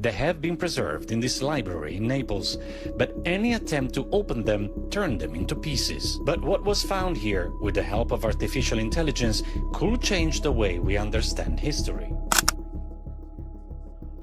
They have been preserved in this library in Naples, but any attempt to open them turned them into pieces. But what was found here, with the help of artificial intelligence, could change the way we understand history.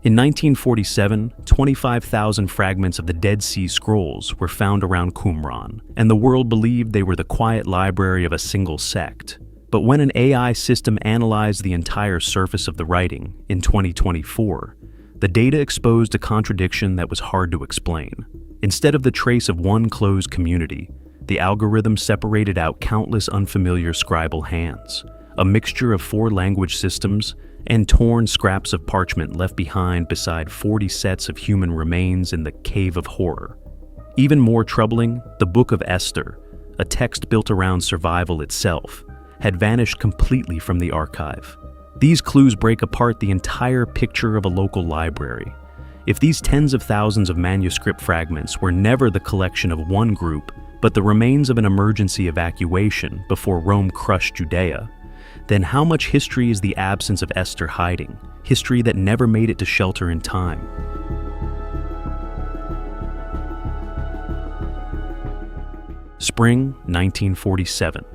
In 1947, 25,000 fragments of the Dead Sea Scrolls were found around Qumran, and the world believed they were the quiet library of a single sect. But when an AI system analyzed the entire surface of the writing in 2024, the data exposed a contradiction that was hard to explain. Instead of the trace of one closed community, the algorithm separated out countless unfamiliar scribal hands, a mixture of 4 language systems, and torn scraps of parchment left behind beside 40 sets of human remains in the Cave of Horror. Even more troubling, the Book of Esther, a text built around survival itself, had vanished completely from the archive. These clues break apart the entire picture of a local library. If these tens of thousands of manuscript fragments were never the collection of one group, but the remains of an emergency evacuation before Rome crushed Judea, then how much history is the absence of Esther hiding? History that never made it to shelter in time. Spring 1947.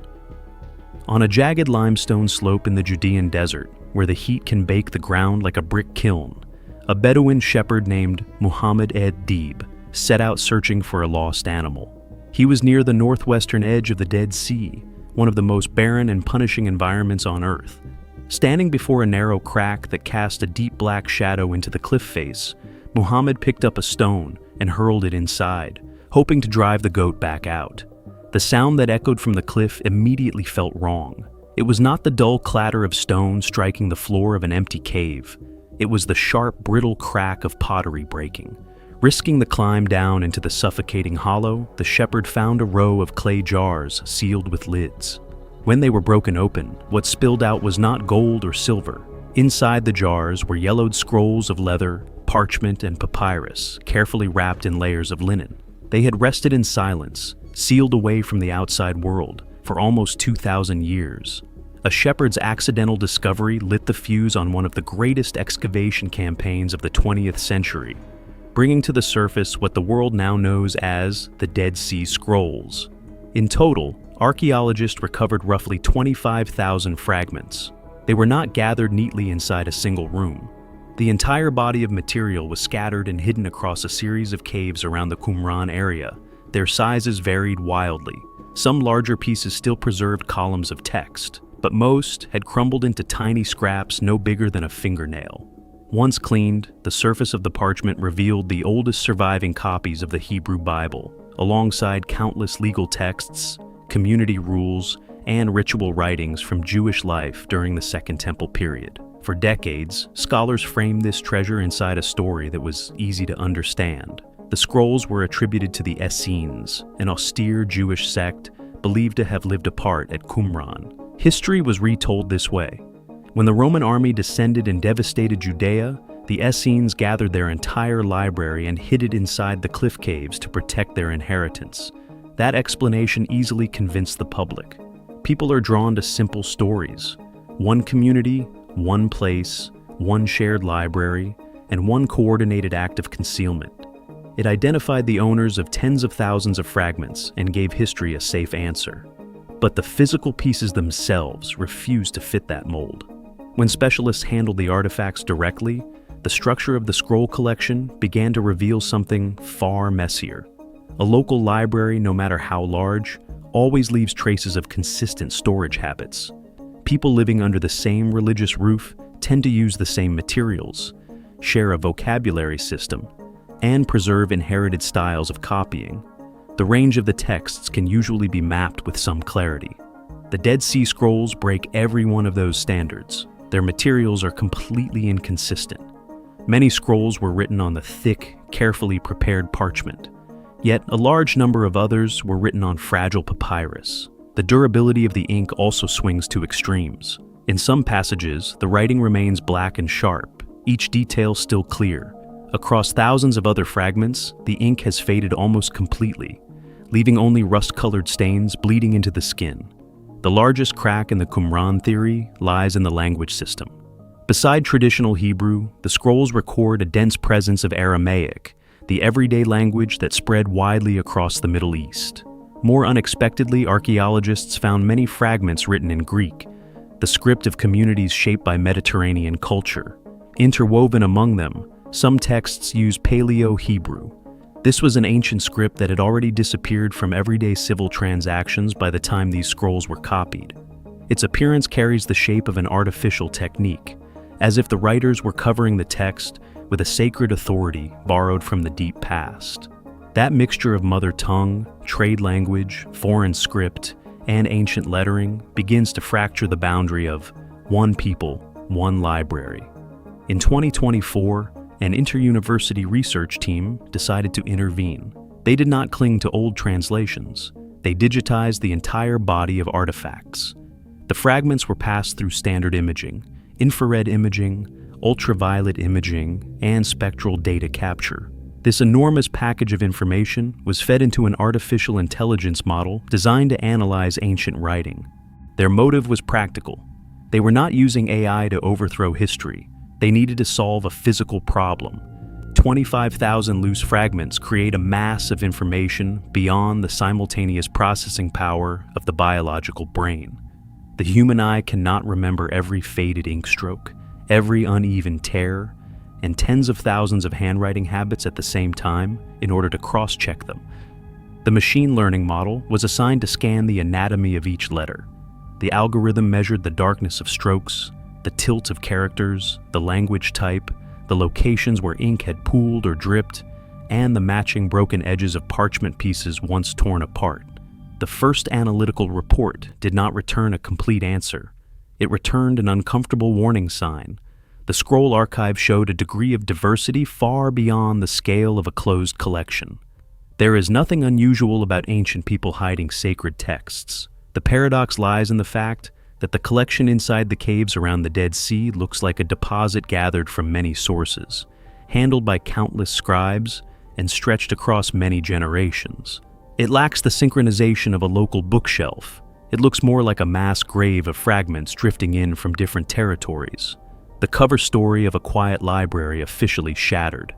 On a jagged limestone slope in the Judean desert, where the heat can bake the ground like a brick kiln, a Bedouin shepherd named Muhammad ed-Dib set out searching for a lost animal. He was near the northwestern edge of the Dead Sea, one of the most barren and punishing environments on Earth. Standing before a narrow crack that cast a deep black shadow into the cliff face, Muhammad picked up a stone and hurled it inside, hoping to drive the goat back out. The sound that echoed from the cliff immediately felt wrong. It was not the dull clatter of stone striking the floor of an empty cave. It was the sharp, brittle crack of pottery breaking. Risking the climb down into the suffocating hollow, the shepherd found a row of clay jars sealed with lids. When they were broken open, what spilled out was not gold or silver. Inside the jars were yellowed scrolls of leather, parchment, and papyrus, carefully wrapped in layers of linen. They had rested in silence, sealed away from the outside world, for almost 2,000 years. A shepherd's accidental discovery lit the fuse on one of the greatest excavation campaigns of the 20th century, bringing to the surface what the world now knows as the Dead Sea Scrolls. In total, archaeologists recovered roughly 25,000 fragments. They were not gathered neatly inside a single room. The entire body of material was scattered and hidden across a series of caves around the Qumran area. Their sizes varied wildly. Some larger pieces still preserved columns of text, but most had crumbled into tiny scraps no bigger than a fingernail. Once cleaned, the surface of the parchment revealed the oldest surviving copies of the Hebrew Bible, alongside countless legal texts, community rules, and ritual writings from Jewish life during the Second Temple period. For decades, scholars framed this treasure inside a story that was easy to understand. The scrolls were attributed to the Essenes, an austere Jewish sect believed to have lived apart at Qumran. History was retold this way. When the Roman army descended and devastated Judea, the Essenes gathered their entire library and hid it inside the cliff caves to protect their inheritance. That explanation easily convinced the public. People are drawn to simple stories. One community, one place, one shared library, and one coordinated act of concealment. It identified the owners of tens of thousands of fragments and gave history a safe answer. But the physical pieces themselves refused to fit that mold. When specialists handled the artifacts directly, the structure of the scroll collection began to reveal something far messier. A local library, no matter how large, always leaves traces of consistent storage habits. People living under the same religious roof tend to use the same materials, share a vocabulary system, and preserve inherited styles of copying. The range of the texts can usually be mapped with some clarity. The Dead Sea Scrolls break every one of those standards. Their materials are completely inconsistent. Many scrolls were written on the thick, carefully prepared parchment, yet a large number of others were written on fragile papyrus. The durability of the ink also swings to extremes. In some passages, the writing remains black and sharp, each detail still clear. Across thousands of other fragments, the ink has faded almost completely, leaving only rust-colored stains bleeding into the skin. The largest crack in the Qumran theory lies in the language system. Beside traditional Hebrew, the scrolls record a dense presence of Aramaic, the everyday language that spread widely across the Middle East. More unexpectedly, archaeologists found many fragments written in Greek, the script of communities shaped by Mediterranean culture. Interwoven among them, some texts use Paleo-Hebrew. This was an ancient script that had already disappeared from everyday civil transactions by the time these scrolls were copied. Its appearance carries the shape of an artificial technique, as if the writers were covering the text with a sacred authority borrowed from the deep past. That mixture of mother tongue, trade language, foreign script, and ancient lettering begins to fracture the boundary of one people, one library. In 2024, an inter-university research team decided to intervene. They did not cling to old translations. They digitized the entire body of artifacts. The fragments were passed through standard imaging, infrared imaging, ultraviolet imaging, and spectral data capture. This enormous package of information was fed into an artificial intelligence model designed to analyze ancient writing. Their motive was practical. They were not using AI to overthrow history. They needed to solve a physical problem. 25,000 loose fragments create a mass of information beyond the simultaneous processing power of the biological brain. The human eye cannot remember every faded ink stroke, every uneven tear, and tens of thousands of handwriting habits at the same time in order to cross-check them. The machine learning model was assigned to scan the anatomy of each letter. The algorithm measured the darkness of strokes, the tilt of characters, the language type, the locations where ink had pooled or dripped, and the matching broken edges of parchment pieces once torn apart. The first analytical report did not return a complete answer. It returned an uncomfortable warning sign. The scroll archive showed a degree of diversity far beyond the scale of a closed collection. There is nothing unusual about ancient people hiding sacred texts. The paradox lies in the fact that the collection inside the caves around the Dead Sea looks like a deposit gathered from many sources, handled by countless scribes, and stretched across many generations. It lacks the synchronization of a local bookshelf. It looks more like a mass grave of fragments drifting in from different territories. The cover story of a quiet library officially shattered.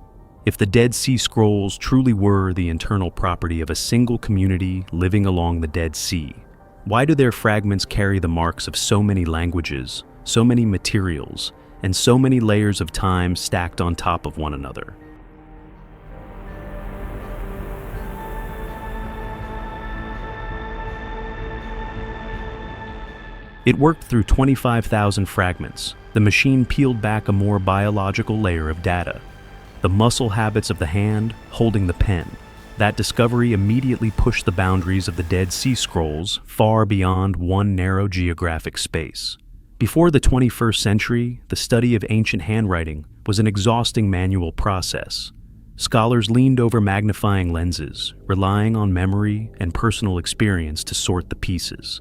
If the Dead Sea Scrolls truly were the internal property of a single community living along the Dead Sea, why do their fragments carry the marks of so many languages, so many materials, and so many layers of time stacked on top of one another? It worked through 25,000 fragments. The machine peeled back a more biological layer of data. The muscle habits of the hand holding the pen. That discovery immediately pushed the boundaries of the Dead Sea Scrolls far beyond one narrow geographic space. Before the 21st century, the study of ancient handwriting was an exhausting manual process. Scholars leaned over magnifying lenses, relying on memory and personal experience to sort the pieces.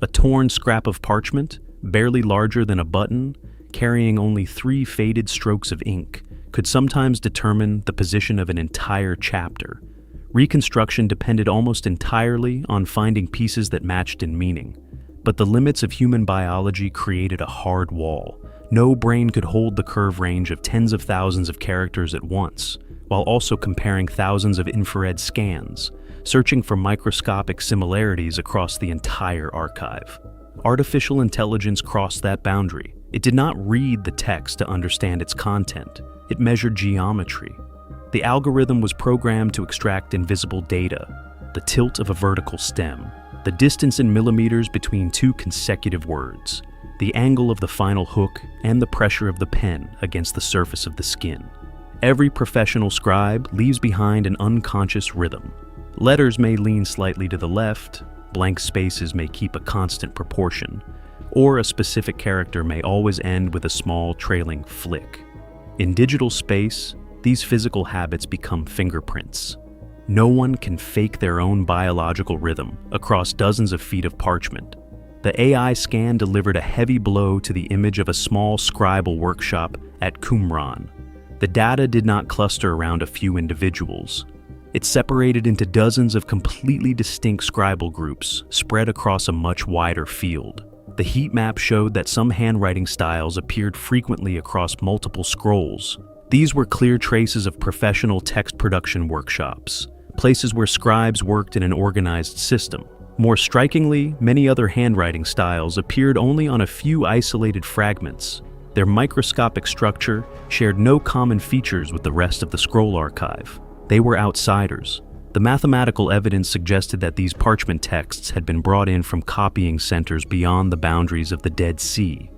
A torn scrap of parchment, barely larger than a button, carrying only 3 faded strokes of ink, could sometimes determine the position of an entire chapter. Reconstruction depended almost entirely on finding pieces that matched in meaning. But the limits of human biology created a hard wall. No brain could hold the curve range of tens of thousands of characters at once, while also comparing thousands of infrared scans, searching for microscopic similarities across the entire archive. Artificial intelligence crossed that boundary. It did not read the text to understand its content. It measured geometry. The algorithm was programmed to extract invisible data, the tilt of a vertical stem, the distance in millimeters between 2 consecutive words, the angle of the final hook, and the pressure of the pen against the surface of the skin. Every professional scribe leaves behind an unconscious rhythm. Letters may lean slightly to the left, blank spaces may keep a constant proportion, or a specific character may always end with a small trailing flick. In digital space, these physical habits become fingerprints. No one can fake their own biological rhythm across dozens of feet of parchment. The AI scan delivered a heavy blow to the image of a small scribal workshop at Qumran. The data did not cluster around a few individuals. It separated into dozens of completely distinct scribal groups spread across a much wider field. The heat map showed that some handwriting styles appeared frequently across multiple scrolls. These were clear traces of professional text production workshops, places where scribes worked in an organized system. More strikingly, many other handwriting styles appeared only on a few isolated fragments. Their microscopic structure shared no common features with the rest of the scroll archive. They were outsiders. The mathematical evidence suggested that these parchment texts had been brought in from copying centers beyond the boundaries of the Dead Sea.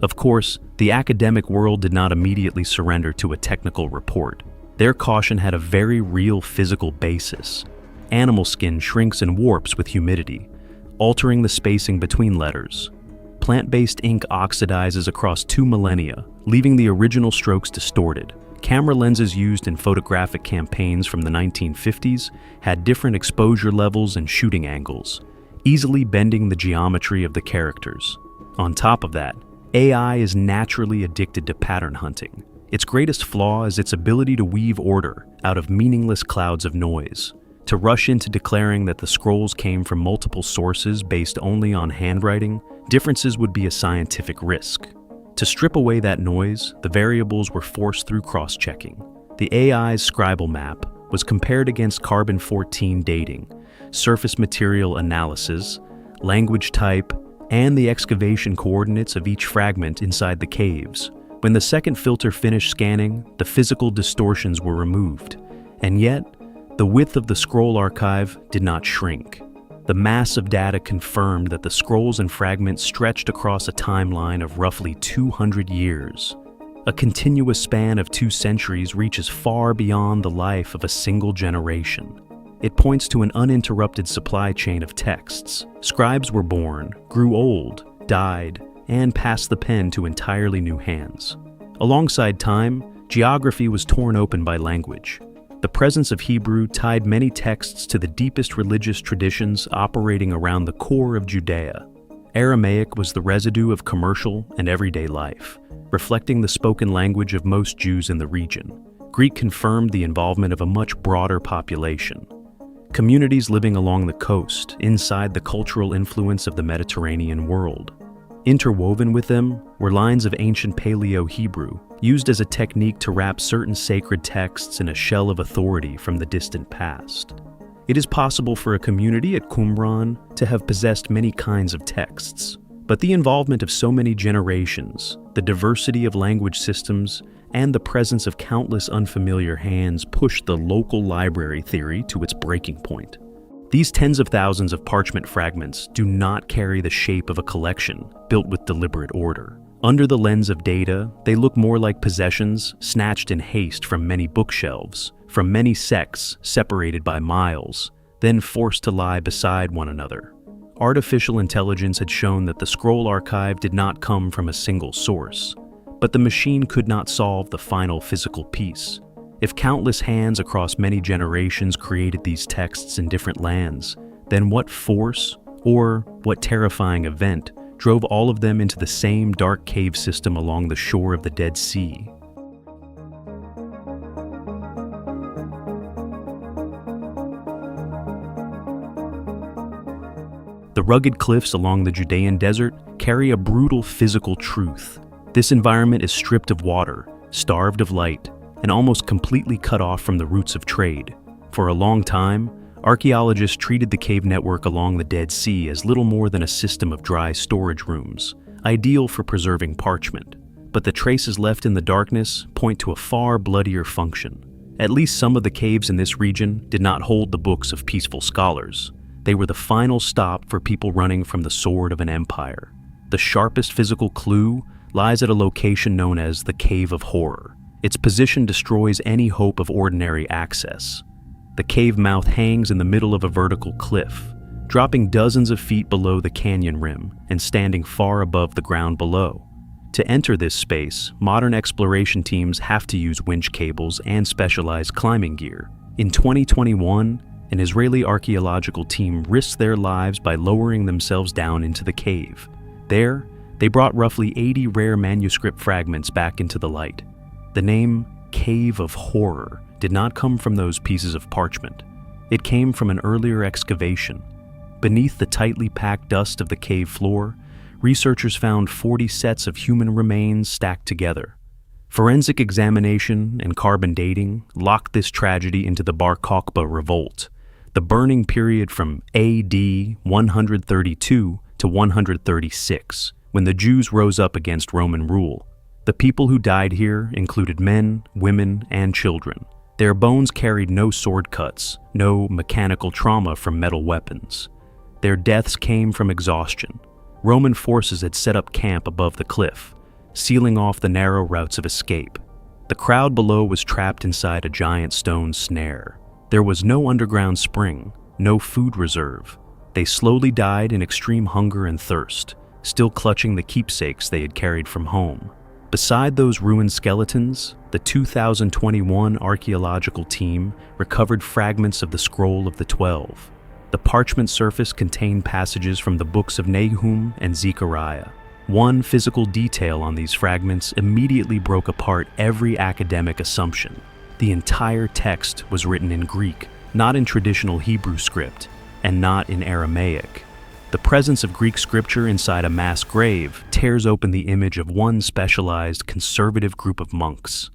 Of course, the academic world did not immediately surrender to a technical report. Their caution had a very real physical basis. Animal skin shrinks and warps with humidity, altering the spacing between letters. Plant-based ink oxidizes across 2 millennia, leaving the original strokes distorted. Camera lenses used in photographic campaigns from the 1950s had different exposure levels and shooting angles, easily bending the geometry of the characters. On top of that, AI is naturally addicted to pattern hunting. Its greatest flaw is its ability to weave order out of meaningless clouds of noise. To rush into declaring that the scrolls came from multiple sources based only on handwriting, differences would be a scientific risk. To strip away that noise, the variables were forced through cross-checking. The AI's scribal map was compared against carbon-14 dating, surface material analysis, language type, and the excavation coordinates of each fragment inside the caves. When the second filter finished scanning, the physical distortions were removed, and yet, the width of the scroll archive did not shrink. The mass of data confirmed that the scrolls and fragments stretched across a timeline of roughly 200 years. A continuous span of 2 centuries reaches far beyond the life of a single generation. It points to an uninterrupted supply chain of texts. Scribes were born, grew old, died, and passed the pen to entirely new hands. Alongside time, geography was torn open by language. The presence of Hebrew tied many texts to the deepest religious traditions operating around the core of Judea. Aramaic was the residue of commercial and everyday life, reflecting the spoken language of most Jews in the region. Greek confirmed the involvement of a much broader population. Communities living along the coast, inside the cultural influence of the Mediterranean world. Interwoven with them were lines of ancient Paleo-Hebrew, used as a technique to wrap certain sacred texts in a shell of authority from the distant past. It is possible for a community at Qumran to have possessed many kinds of texts, but the involvement of so many generations, the diversity of language systems, and the presence of countless unfamiliar hands pushed the local library theory to its breaking point. These tens of thousands of parchment fragments do not carry the shape of a collection built with deliberate order. Under the lens of data, they look more like possessions snatched in haste from many bookshelves, from many sects separated by miles, then forced to lie beside one another. Artificial intelligence had shown that the scroll archive did not come from a single source, but the machine could not solve the final physical piece. If countless hands across many generations created these texts in different lands, then what force, or what terrifying event, drove all of them into the same dark cave system along the shore of the Dead Sea? The rugged cliffs along the Judean desert carry a brutal physical truth. This environment is stripped of water, starved of light, and almost completely cut off from the roots of trade. For a long time, archaeologists treated the cave network along the Dead Sea as little more than a system of dry storage rooms, ideal for preserving parchment. But the traces left in the darkness point to a far bloodier function. At least some of the caves in this region did not hold the books of peaceful scholars. They were the final stop for people running from the sword of an empire. The sharpest physical clue lies at a location known as the Cave of Horror. Its position destroys any hope of ordinary access. The cave mouth hangs in the middle of a vertical cliff, dropping dozens of feet below the canyon rim and standing far above the ground below. To enter this space, modern exploration teams have to use winch cables and specialized climbing gear. In 2021, an Israeli archaeological team risked their lives by lowering themselves down into the cave. There, they brought roughly 80 rare manuscript fragments back into the light. The name Cave of Horror did not come from those pieces of parchment. It came from an earlier excavation. Beneath the tightly packed dust of the cave floor, researchers found 40 sets of human remains stacked together. Forensic examination and carbon dating locked this tragedy into the Bar Kokhba revolt, the burning period from AD 132 to 136, when the Jews rose up against Roman rule. The people who died here included men, women, and children. Their bones carried no sword cuts, no mechanical trauma from metal weapons. Their deaths came from exhaustion. Roman forces had set up camp above the cliff, sealing off the narrow routes of escape. The crowd below was trapped inside a giant stone snare. There was no underground spring, no food reserve. They slowly died in extreme hunger and thirst, still clutching the keepsakes they had carried from home. Beside those ruined skeletons, the 2021 archaeological team recovered fragments of the Scroll of the 12. The parchment surface contained passages from the books of Nahum and Zechariah. One physical detail on these fragments immediately broke apart every academic assumption. The entire text was written in Greek, not in traditional Hebrew script, and not in Aramaic. The presence of Greek scripture inside a mass grave tears open the image of one specialized conservative group of monks.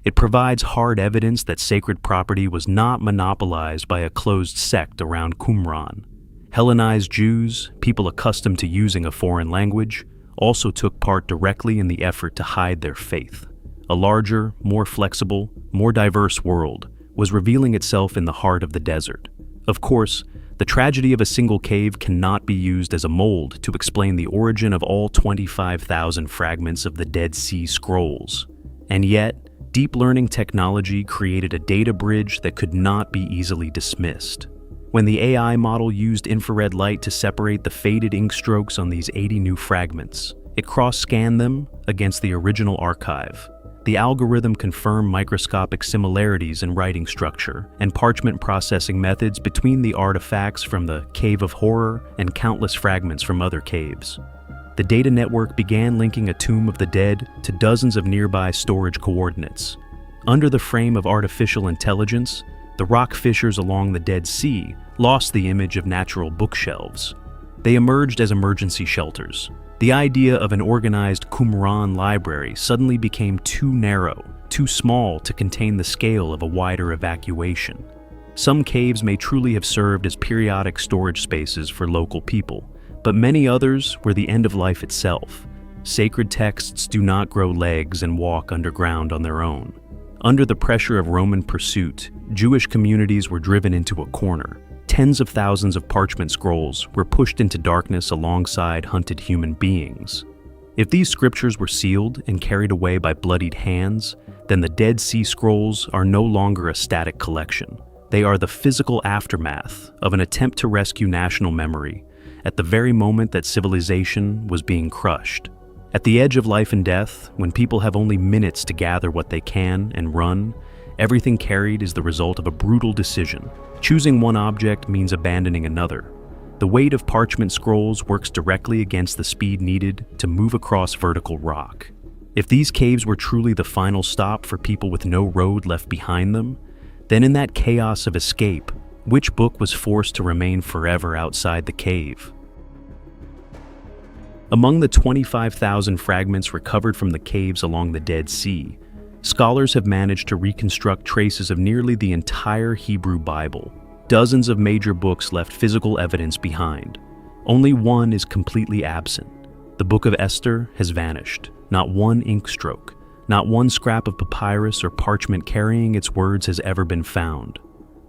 It provides hard evidence that sacred property was not monopolized by a closed sect around Qumran. Hellenized Jews, people accustomed to using a foreign language, also took part directly in the effort to hide their faith. A larger, more flexible, more diverse world was revealing itself in the heart of the desert. Of course, the tragedy of a single cave cannot be used as a mold to explain the origin of all 25,000 fragments of the Dead Sea Scrolls. And yet, deep learning technology created a data bridge that could not be easily dismissed. When the AI model used infrared light to separate the faded ink strokes on these 80 new fragments, it cross-scanned them against the original archive. The algorithm confirmed microscopic similarities in writing structure and parchment processing methods between the artifacts from the Cave of Horror and countless fragments from other caves. The data network began linking a tomb of the dead to dozens of nearby storage coordinates. Under the frame of artificial intelligence, the rock fissures along the Dead Sea lost the image of natural bookshelves. They emerged as emergency shelters. The idea of an organized Qumran library suddenly became too narrow, too small to contain the scale of a wider evacuation. Some caves may truly have served as periodic storage spaces for local people, but many others were the end of life itself. Sacred texts do not grow legs and walk underground on their own. Under the pressure of Roman pursuit, Jewish communities were driven into a corner. Tens of thousands of parchment scrolls were pushed into darkness alongside hunted human beings. If these scriptures were sealed and carried away by bloodied hands, then the Dead Sea Scrolls are no longer a static collection. They are the physical aftermath of an attempt to rescue national memory at the very moment that civilization was being crushed. At the edge of life and death, when people have only minutes to gather what they can and run, everything carried is the result of a brutal decision. Choosing one object means abandoning another. The weight of parchment scrolls works directly against the speed needed to move across vertical rock. If these caves were truly the final stop for people with no road left behind them, then in that chaos of escape, which book was forced to remain forever outside the cave? Among the 25,000 fragments recovered from the caves along the Dead Sea, scholars have managed to reconstruct traces of nearly the entire Hebrew Bible. Dozens of major books left physical evidence behind. Only one is completely absent. The Book of Esther has vanished. Not one ink stroke, not one scrap of papyrus or parchment carrying its words has ever been found.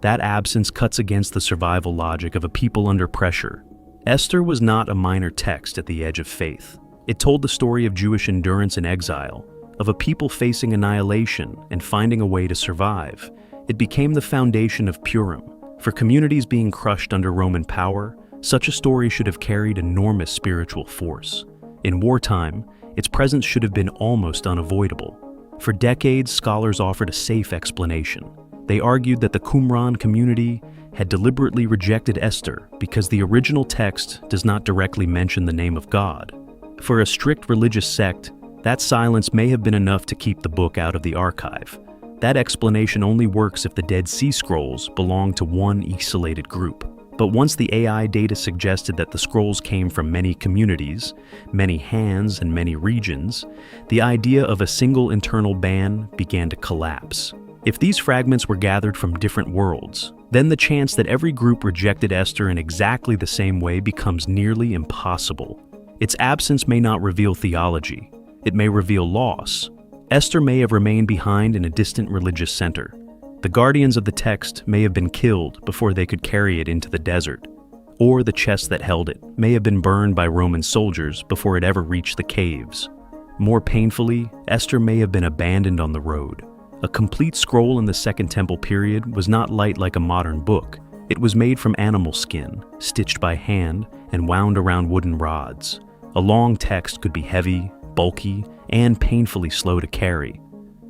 That absence cuts against the survival logic of a people under pressure. Esther was not a minor text at the edge of faith. It told the story of Jewish endurance in exile, of a people facing annihilation and finding a way to survive. It became the foundation of Purim. For communities being crushed under Roman power, such a story should have carried enormous spiritual force. In wartime, its presence should have been almost unavoidable. For decades, scholars offered a safe explanation. They argued that the Qumran community had deliberately rejected Esther because the original text does not directly mention the name of God. For a strict religious sect, that silence may have been enough to keep the book out of the archive. That explanation only works if the Dead Sea Scrolls belong to one isolated group. But once the AI data suggested that the scrolls came from many communities, many hands, and many regions, the idea of a single internal ban began to collapse. If these fragments were gathered from different worlds, then the chance that every group rejected Esther in exactly the same way becomes nearly impossible. Its absence may not reveal theology. It may reveal loss. Esther may have remained behind in a distant religious center. The guardians of the text may have been killed before they could carry it into the desert, or the chest that held it may have been burned by Roman soldiers before it ever reached the caves. More painfully, Esther may have been abandoned on the road. A complete scroll in the Second Temple period was not light like a modern book. It was made from animal skin, stitched by hand, and wound around wooden rods. A long text could be heavy, bulky, and painfully slow to carry.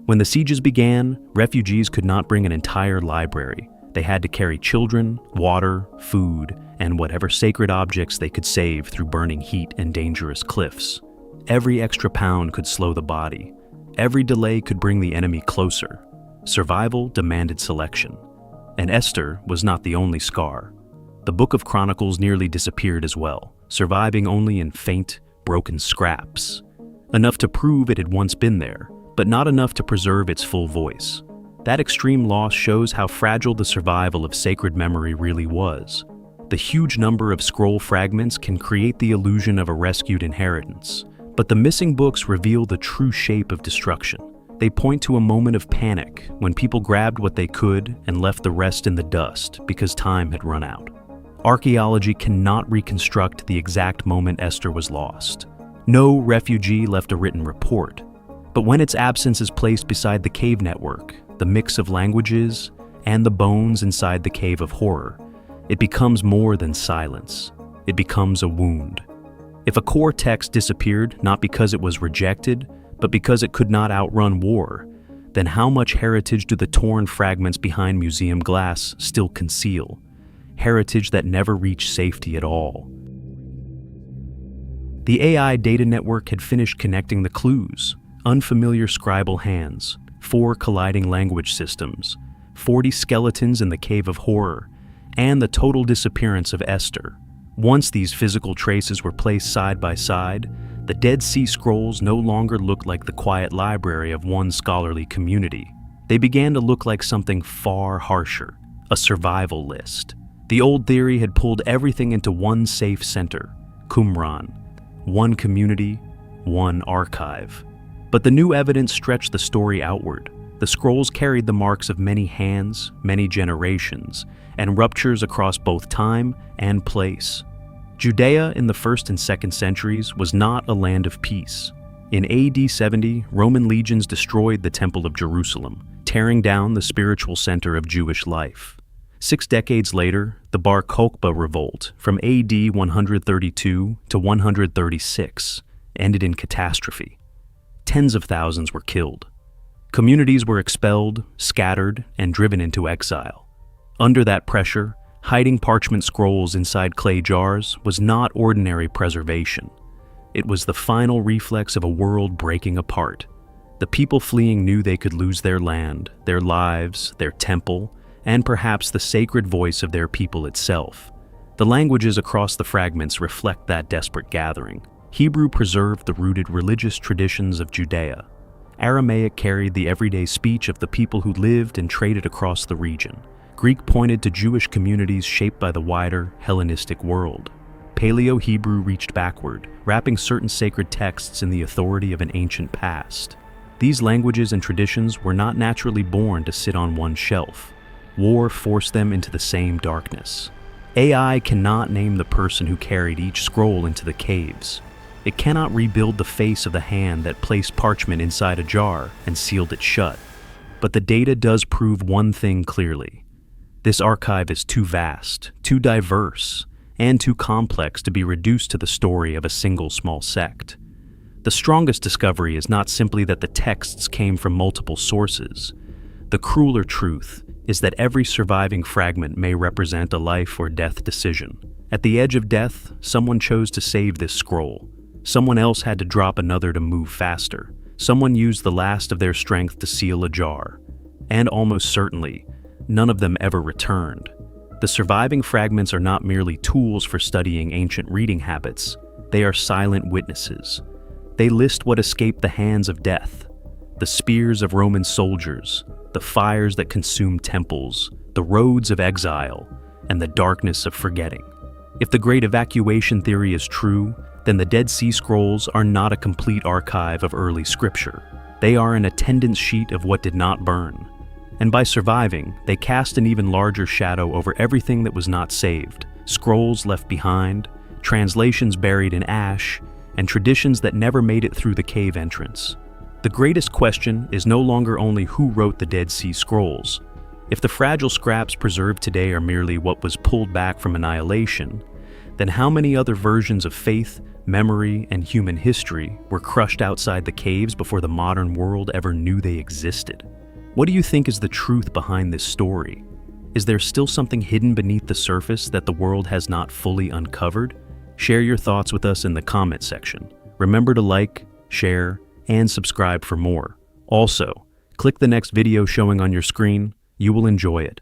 When the sieges began, refugees could not bring an entire library. They had to carry children, water, food, and whatever sacred objects they could save through burning heat and dangerous cliffs. Every extra pound could slow the body. Every delay could bring the enemy closer. Survival demanded selection. And Esther was not the only scar. The Book of Chronicles nearly disappeared as well, surviving only in faint, broken scraps. Enough to prove it had once been there, but not enough to preserve its full voice. That extreme loss shows how fragile the survival of sacred memory really was. The huge number of scroll fragments can create the illusion of a rescued inheritance, but the missing books reveal the true shape of destruction. They point to a moment of panic when people grabbed what they could and left the rest in the dust because time had run out. Archaeology cannot reconstruct the exact moment Esther was lost. No refugee left a written report. But when its absence is placed beside the cave network, the mix of languages, and the bones inside the cave of horror, it becomes more than silence. It becomes a wound. If a core text disappeared not because it was rejected, but because it could not outrun war, then how much heritage do the torn fragments behind museum glass still conceal? Heritage that never reached safety at all. The AI data network had finished connecting the clues. Unfamiliar scribal hands, 4 colliding language systems, 40 skeletons in the cave of horror, and the total disappearance of Esther. Once these physical traces were placed side by side, the Dead Sea Scrolls no longer looked like the quiet library of one scholarly community. They began to look like something far harsher, a survival list. The old theory had pulled everything into one safe center, Qumran, one community, one archive. But the new evidence stretched the story outward. The scrolls carried the marks of many hands, many generations, and ruptures across both time and place. Judea in the 1st and 2nd centuries was not a land of peace. In AD 70, Roman legions destroyed the Temple of Jerusalem, tearing down the spiritual center of Jewish life. 6 decades later, the Bar Kokhba revolt from AD 132 to 136 ended in catastrophe. Tens of thousands were killed. Communities were expelled, scattered, and driven into exile. Under that pressure, hiding parchment scrolls inside clay jars was not ordinary preservation. It was the final reflex of a world breaking apart. The people fleeing knew they could lose their land, their lives, their temple, and perhaps the sacred voice of their people itself. The languages across the fragments reflect that desperate gathering. Hebrew preserved the rooted religious traditions of Judea. Aramaic carried the everyday speech of the people who lived and traded across the region. Greek pointed to Jewish communities shaped by the wider Hellenistic world. Paleo-Hebrew reached backward, wrapping certain sacred texts in the authority of an ancient past. These languages and traditions were not naturally born to sit on one shelf. War forced them into the same darkness. AI cannot name the person who carried each scroll into the caves. It cannot rebuild the face of the hand that placed parchment inside a jar and sealed it shut. But the data does prove one thing clearly. This archive is too vast, too diverse, and too complex to be reduced to the story of a single small sect. The strongest discovery is not simply that the texts came from multiple sources. The crueler truth is that every surviving fragment may represent a life or death decision. At the edge of death, someone chose to save this scroll. Someone else had to drop another to move faster. Someone used the last of their strength to seal a jar. And almost certainly, none of them ever returned. The surviving fragments are not merely tools for studying ancient reading habits, they are silent witnesses. They list what escaped the hands of death, the spears of Roman soldiers, the fires that consumed temples, the roads of exile, and the darkness of forgetting. If the great evacuation theory is true, then the Dead Sea Scrolls are not a complete archive of early scripture. They are an attendance sheet of what did not burn. And by surviving, they cast an even larger shadow over everything that was not saved, scrolls left behind, translations buried in ash, and traditions that never made it through the cave entrance. The greatest question is no longer only who wrote the Dead Sea Scrolls. If the fragile scraps preserved today are merely what was pulled back from annihilation, then how many other versions of faith, memory, and human history were crushed outside the caves before the modern world ever knew they existed? What do you think is the truth behind this story? Is there still something hidden beneath the surface that the world has not fully uncovered? Share your thoughts with us in the comment section. Remember to like, share, and subscribe for more. Also, click the next video showing on your screen. You will enjoy it.